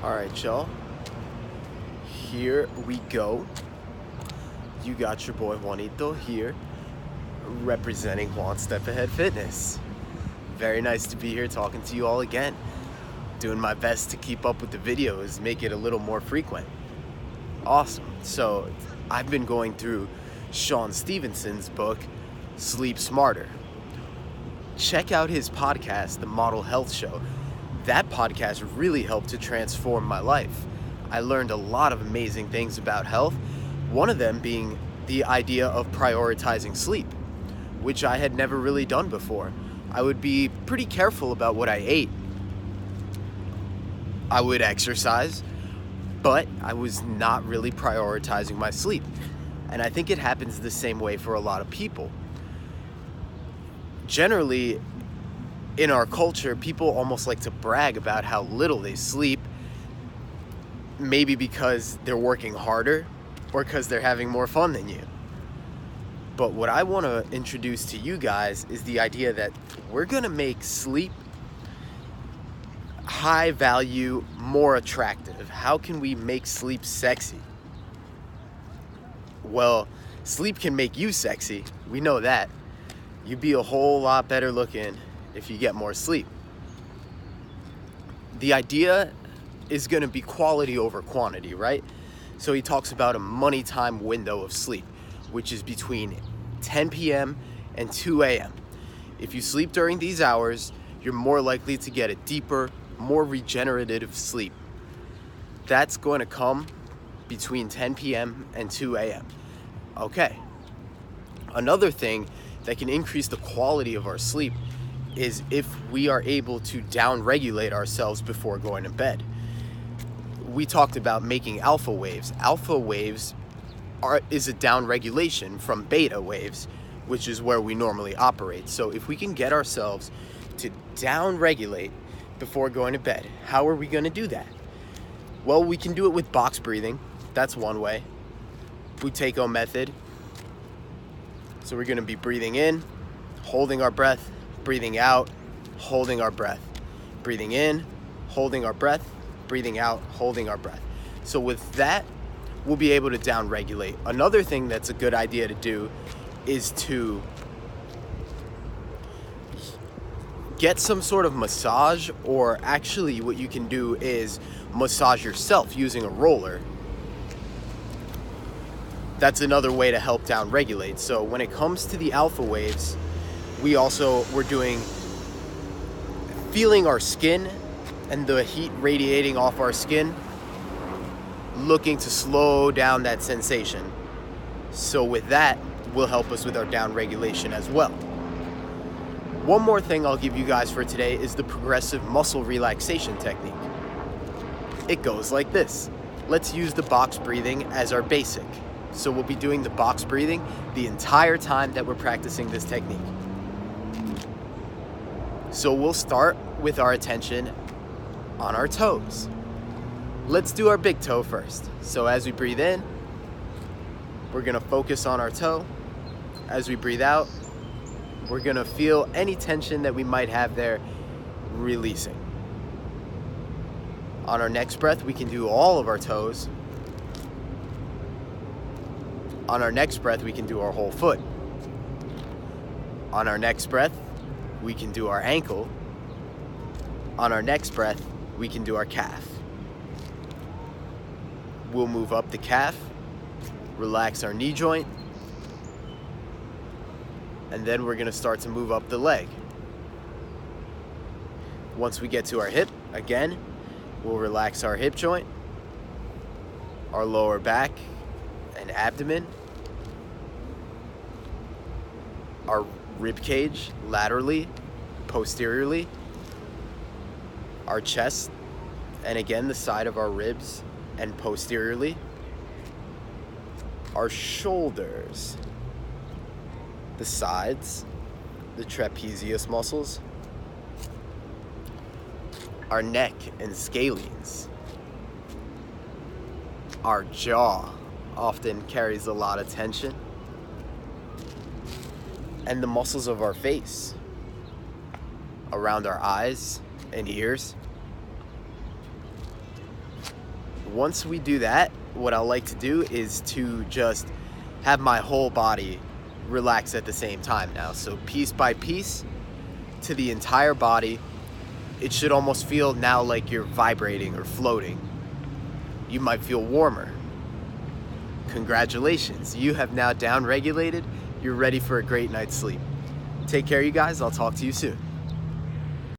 Alright, y'all. Here we go. You got your boy Juanito here, representing One Step Ahead Fitness. Very nice to be here talking to you all again. Doing my best to keep up with the videos, make it a little more frequent. Awesome. So, I've been going through Sean Stevenson's book, Sleep Smarter. Check out his podcast, The Model Health Show. That podcast really helped to transform my life. I learned a lot of amazing things about health, one of them being the idea of prioritizing sleep, which I had never really done before. I would be pretty careful about what I ate. I would exercise, but I was not really prioritizing my sleep. And I think it happens the same way for a lot of people. Generally, in our culture, people almost like to brag about how little they sleep, maybe because they're working harder or because they're having more fun than you. But what I want to introduce to you guys is the idea that we're going to make sleep high value, more attractive. How can we make sleep sexy? Well, sleep can make you sexy. We know that. You'd be a whole lot better looking if you get more sleep. The idea is going to be quality over quantity, right? So he talks about a money time window of sleep, which is between 10 p.m. and 2 a.m. If you sleep during these hours, you're more likely to get a deeper, more regenerative sleep. That's going to come between 10 p.m. and 2 a.m. Okay. Another thing that can increase the quality of our sleep is if we are able to downregulate ourselves before going to bed. We talked about making alpha waves. Alpha waves is a downregulation from beta waves, which is where we normally operate. So if we can get ourselves to downregulate before going to bed, how are we going to do that? Well, we can do it with box breathing. That's one way. Buteyko method. So we're going to be breathing in, holding our breath, breathing out, holding our breath. Breathing in, holding our breath, breathing out, holding our breath. So with that, we'll be able to downregulate. Another thing that's a good idea to do is to get some sort of massage, or actually what you can do is massage yourself using a roller. That's another way to help downregulate. So when it comes to the alpha waves, we're doing feeling our skin and the heat radiating off our skin, looking to slow down that sensation. So with that, will help us with our downregulation as well. One more thing I'll give you guys for today is the progressive muscle relaxation technique. It goes like this. Let's use the box breathing as our basic. So we'll be doing the box breathing the entire time that we're practicing this technique. So we'll start with our attention on our toes. Let's do our big toe first. So as we breathe in, we're gonna focus on our toe. As we breathe out, we're gonna feel any tension that we might have there releasing. On our next breath, we can do all of our toes. On our next breath, we can do our whole foot. On our next breath, we can do our ankle. On our next breath, we can do our calf. We'll move up the calf, relax our knee joint, and then we're gonna start to move up the leg. Once we get to our hip, again, we'll relax our hip joint, our lower back and abdomen, our rib cage laterally, posteriorly, our chest, and again the side of our ribs and posteriorly, our shoulders, the sides, the trapezius muscles, our neck and scalenes, our jaw often carries a lot of tension, and the muscles of our face, around our eyes and ears, Once we do that, what I like to do is to just have my whole body relax at the same time now. So piece by piece to the entire body. It should almost feel now like you're vibrating or floating. You might feel warmer. Congratulations, you have now down regulated. You're ready for a great night's sleep. Take care, you guys. I'll talk to you soon.